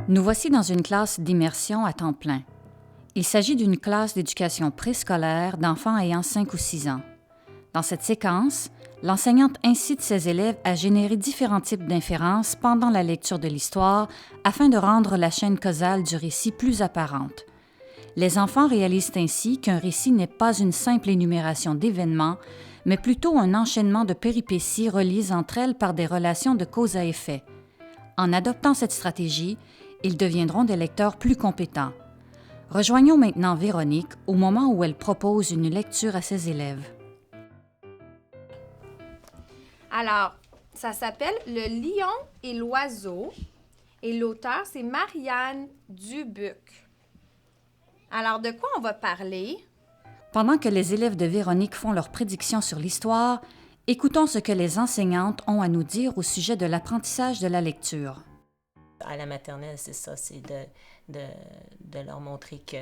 Nous voici dans une classe d'immersion à temps plein. Il s'agit d'une classe d'éducation préscolaire d'enfants ayant 5 ou 6 ans. Dans cette séquence, l'enseignante incite ses élèves à générer différents types d'inférences pendant la lecture de l'histoire afin de rendre la chaîne causale du récit plus apparente. Les enfants réalisent ainsi qu'un récit n'est pas une simple énumération d'événements, mais plutôt un enchaînement de péripéties reliées entre elles par des relations de cause à effet. En adoptant cette stratégie, ils deviendront des lecteurs plus compétents. Rejoignons maintenant Véronique au moment où elle propose une lecture à ses élèves. Alors, ça s'appelle Le lion et l'oiseau et l'auteur, c'est Marianne Dubuc. Alors, de quoi on va parler? Pendant que les élèves de Véronique font leurs prédictions sur l'histoire, écoutons ce que les enseignantes ont à nous dire au sujet de l'apprentissage de la lecture. À la maternelle, c'est ça, c'est de leur montrer que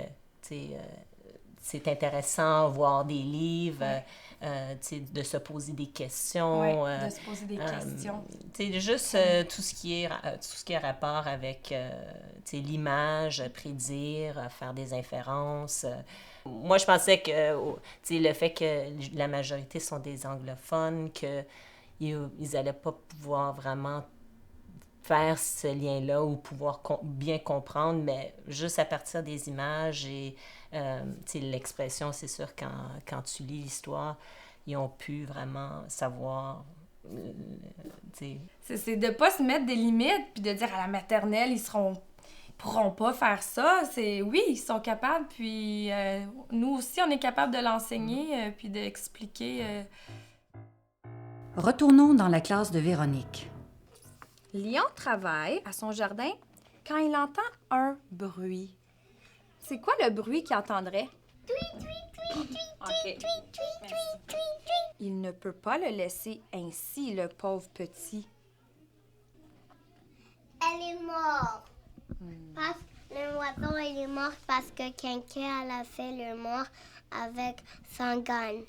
c'est intéressant, voir des livres, de se poser des questions. Oui, de se poser des questions. Juste tout ce qui est rapport avec l'image, prédire, faire des inférences. Moi, je pensais que le fait que la majorité sont des anglophones, qu'ils n'allaient pas pouvoir vraiment faire ce lien-là ou pouvoir bien comprendre, mais juste à partir des images et l'expression, c'est sûr, quand tu lis l'histoire, ils ont pu vraiment savoir. C'est de ne pas se mettre des limites puis de dire à la maternelle, ils pourront pas faire ça. Oui, ils sont capables, puis nous aussi, on est capable de l'enseigner puis d'expliquer. Retournons dans la classe de Véronique. Lion travaille à son jardin quand il entend un bruit. C'est quoi le bruit qu'il entendrait? Okay. Il ne peut pas le laisser ainsi, le pauvre petit. Elle est morte. Le oiseau, il est mort parce que quelqu'un elle a fait le mort avec son gun.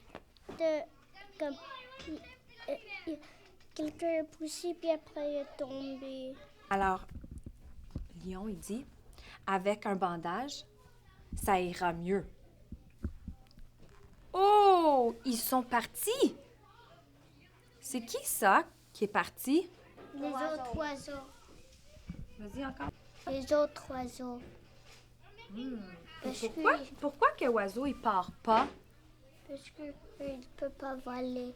Quelqu'un a poussé, puis après, il est tombé. Alors, Lion, il dit, avec un bandage, ça ira mieux. Oh, ils sont partis! C'est qui ça qui est parti? Les autres oiseaux. Vas-y encore. Les autres oiseaux. Pourquoi que l'oiseau, il part pas? Parce qu'il ne peut pas voler.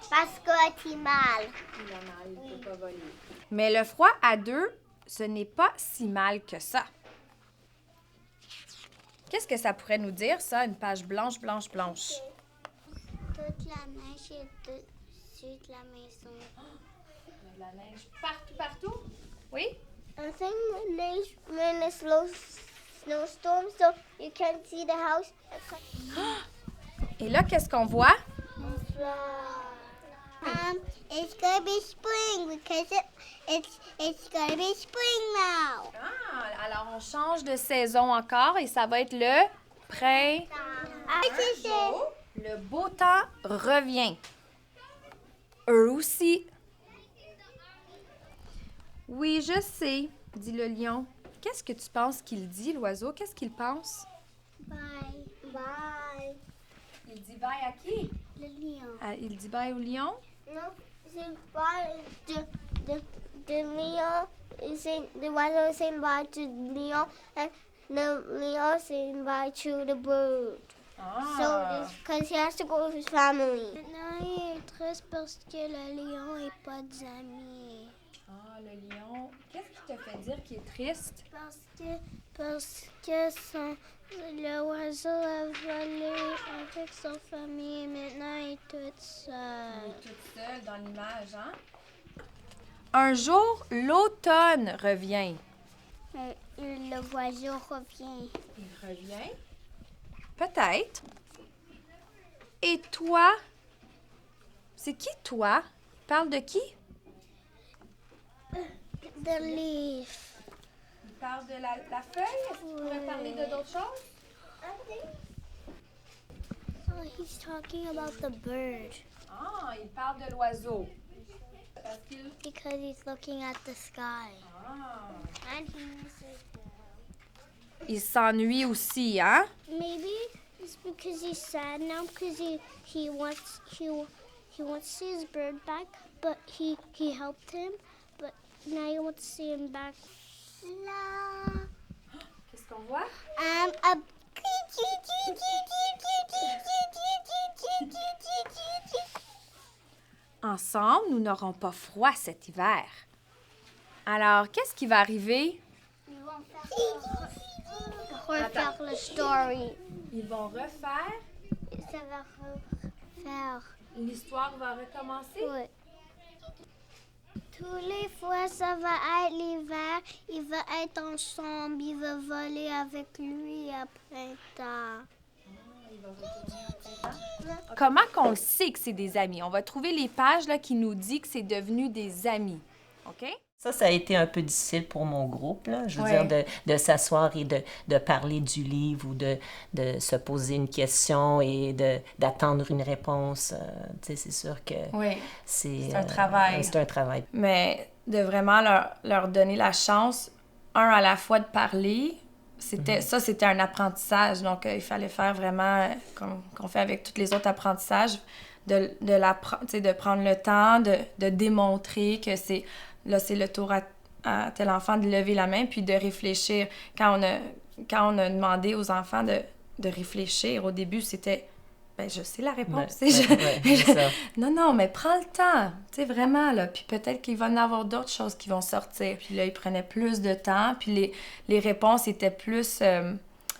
Parce que tu mal. Il peut pas voler. Mais le froid à deux, ce n'est pas si mal que ça. Qu'est-ce que ça pourrait nous dire, ça, une page blanche? Toute la neige est dessus de la maison. De la neige partout? Oui? I think the neige when a snowstorm, so you can't see the house. Et là, qu'est-ce qu'on voit? It's gonna be spring because it's gonna be spring now. Ah, alors on change de saison encore et ça va être le printemps. Le beau temps revient. Eux aussi. Oui, je sais, dit le lion. Qu'est-ce que tu penses qu'il dit, l'oiseau? Qu'est-ce qu'il pense? Bye. Bye. Il dit bye à qui? Le lion. Il dit bye au lion? Non, c'est bye de lion. The oiseau saying bye to the lion, and the lion saying bye to the bird. So, because he has to go with his family. Maintenant, il est triste parce que le lion n'est pas d'amis. Ah, le lion. Qu'est-ce qui te fait dire qu'il est triste? Parce que le oiseau a volé avec sa famille et maintenant il est tout seul. Il est toute seule dans l'image, hein? Un jour, l'automne revient. Le oiseau revient. Il revient? Peut-être. Et toi? C'est qui, toi? Il parle de qui? The leaf. Il parle de la feuille? Est-ce qu'il pourrait parler de d'autres choses? So he's talking about the bird. Ah, il parle de l'oiseau. parce qu'il... Because he's looking at the sky. And he misses them. Il s'ennuie aussi, hein? Maybe it's because he's sad now because he wants to see his bird back, but he helped him, but now he wants to see him back. La. Qu'est-ce qu'on voit? A Ensemble, nous n'aurons pas froid cet hiver. Alors, qu'est-ce qui va arriver? refaire la story. Ils vont refaire. Ça va refaire. L'histoire va recommencer? Oui. Tous les fois, ça va être l'hiver. Ils vont être ensemble. Ils vont voler avec lui à printemps. Comment qu'on le sait que c'est des amis? On va trouver les pages là, qui nous disent que c'est devenu des amis. OK? Ça a été un peu difficile pour mon groupe, là. Je veux Ouais. dire, de s'asseoir et de parler du livre ou de se poser une question et d'attendre une réponse. Tu sais, c'est sûr que Oui. c'est un travail. C'est un travail. Mais de vraiment leur donner la chance, à la fois de parler, c'était un apprentissage. Donc, il fallait faire vraiment, qu'on fait avec tous les autres apprentissages, de prendre le temps, de démontrer que c'est le tour à tel enfant de lever la main, puis de réfléchir. Quand on a demandé aux enfants de réfléchir, au début, c'était... Ben, je sais la réponse. Ouais, c'est ça. Non, mais prends le temps, tu sais, vraiment, là. Puis peut-être qu'il va y en avoir d'autres choses qui vont sortir. Puis là, ils prenaient plus de temps, puis les réponses étaient plus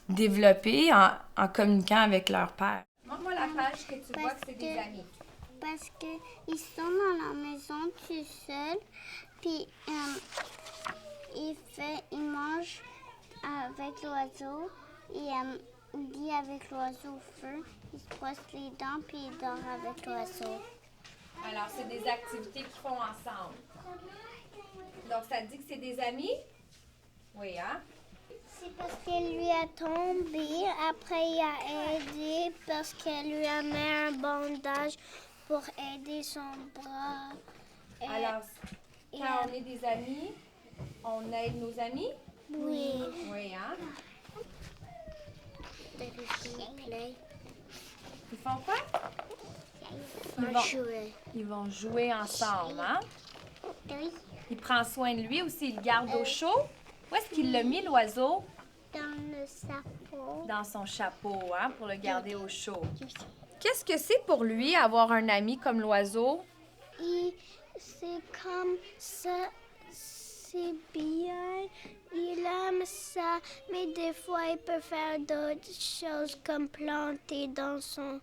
développées en communiquant avec leur père. Montre-moi la page que tu vois que c'est des amis. Parce qu'ils sont dans la maison tout seuls. Puis il mange avec l'oiseau. Il dit avec l'oiseau au feu. Il se brosse les dents puis il dort avec l'oiseau. Alors, c'est des activités qu'ils font ensemble. Donc, ça te dit que c'est des amis? Oui, hein? C'est parce qu'elle lui a tombé. Après, il a aidé parce qu'elle lui a mis un bandage pour aider son bras. Alors, quand on est des amis, on aide nos amis? Oui. Oui, hein? Ils font quoi? Ils vont jouer ensemble, hein? Oui. Il prend soin de lui aussi, il le garde au chaud. Où est-ce qu'il l'a mis, l'oiseau? Dans le chapeau. Dans son chapeau, hein, pour le garder au chaud. Qu'est-ce que c'est pour lui, avoir un ami comme l'oiseau? C'est comme ça, c'est bien. Il aime ça, mais des fois, il peut faire d'autres choses comme planter dans son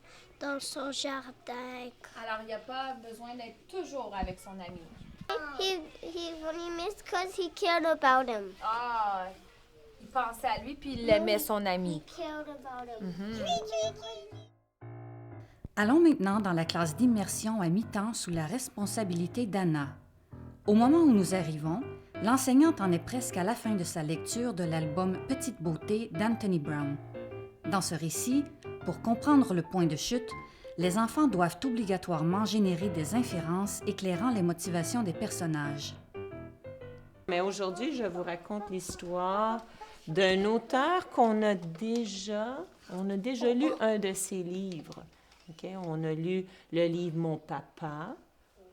jardin. Alors, il n'y a pas besoin d'être toujours avec son ami. He really missed because he cared about him. Ah, il pensait à lui puis il aimait son He ami. cared about him. Allons maintenant dans la classe d'immersion à mi-temps sous la responsabilité d'Anna. Au moment où nous arrivons, l'enseignante en est presque à la fin de sa lecture de l'album Petite beauté d'Anthony Brown. Dans ce récit, pour comprendre le point de chute, les enfants doivent obligatoirement générer des inférences éclairant les motivations des personnages. Mais aujourd'hui, je vous raconte l'histoire d'un auteur qu'on a déjà lu un de ses livres. Okay? On a lu le livre Mon papa,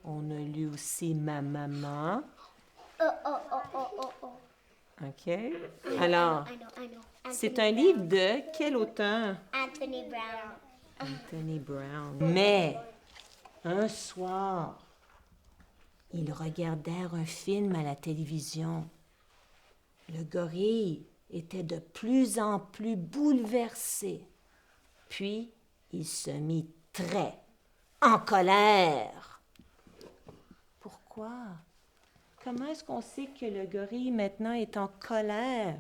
on a lu aussi Ma maman. OK? Alors, I know. c'est un livre de quel auteur? Anthony Brown. Anthony Brown. Mais, un soir, ils regardèrent un film à la télévision. Le gorille était de plus en plus bouleversé. Puis, il se mit très en colère. Pourquoi? Comment est-ce qu'on sait que le gorille maintenant est en colère?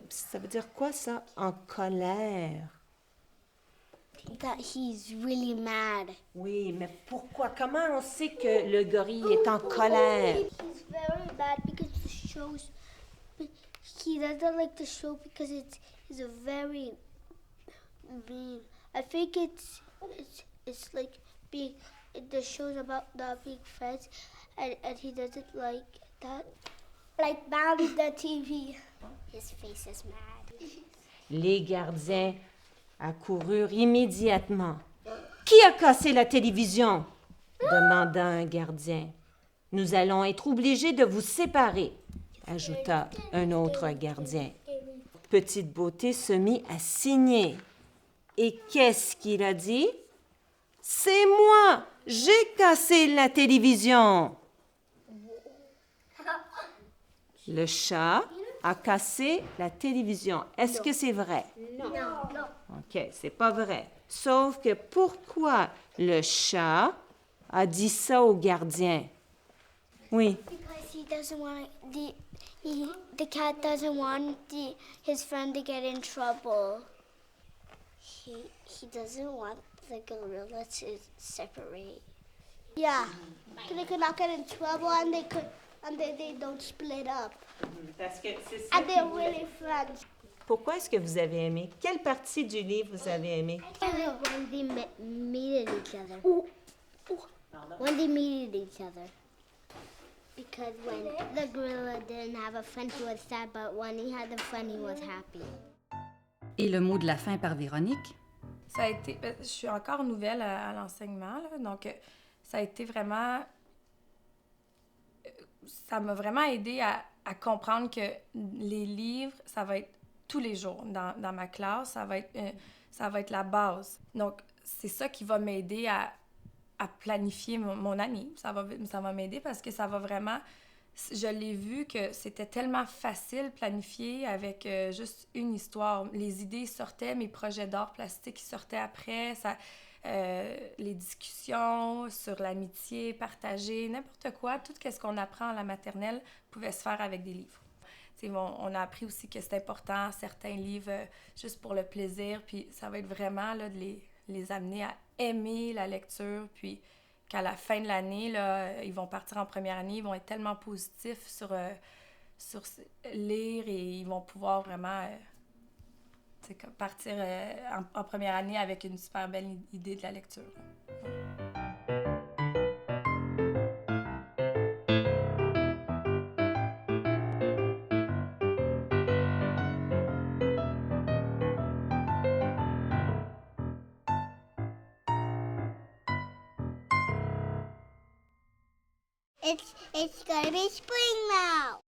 Ça veut dire quoi ça, en colère? That he's really mad. Oui, mais pourquoi? Comment on sait que le gorille est en colère? He's very bad because the show's. He doesn't like the show because it's a very mean. I think it's like big, the shows about the big friends, and he doesn't like that. Like bam the TV. His face is mad. Les gardiens accoururent immédiatement. « Qui a cassé la télévision? » demanda un gardien. « Nous allons être obligés de vous séparer, » ajouta un autre gardien. Petite Beauté se mit à signer. Et qu'est-ce qu'il a dit? « C'est moi! J'ai cassé la télévision! » Le chat a cassé la télévision. Est-ce que c'est vrai? No. OK, c'est pas vrai. Sauf que pourquoi le chat a dit ça au gardien? Oui. Because he doesn't want the cat doesn't want his friend to get in trouble. He doesn't want the gorilla to separate. Yeah, they could not get in trouble, and they don't split up. Parce que c'est ça. And they're really friends. Pourquoi est-ce que vous avez aimé? Quelle partie du livre vous avez aimé? When they meet each other. When they meet each other. Because when the gorilla didn't have a friend, he was sad, but when he had a friend, he was happy. Et le mot de la fin par Véronique? Ça a été... Je suis encore nouvelle à l'enseignement, là, donc ça a été vraiment... Ça m'a vraiment aidé à comprendre que les livres, ça va être tous les jours dans ma classe, ça va être la base. Donc, c'est ça qui va m'aider à planifier mon année. Ça va m'aider parce que ça va vraiment... Je l'ai vu que c'était tellement facile planifier avec juste une histoire. Les idées sortaient, mes projets d'art plastique sortaient après, les discussions sur l'amitié, partager, n'importe quoi, tout ce qu'on apprend à la maternelle pouvait se faire avec des livres. On a appris aussi que c'est important, certains livres, juste pour le plaisir, puis ça va être vraiment là, de les amener à aimer la lecture, puis qu'à la fin de l'année, là, ils vont partir en première année, ils vont être tellement positifs sur lire et ils vont pouvoir vraiment partir en première année avec une super belle idée de la lecture. It's gonna be spring now.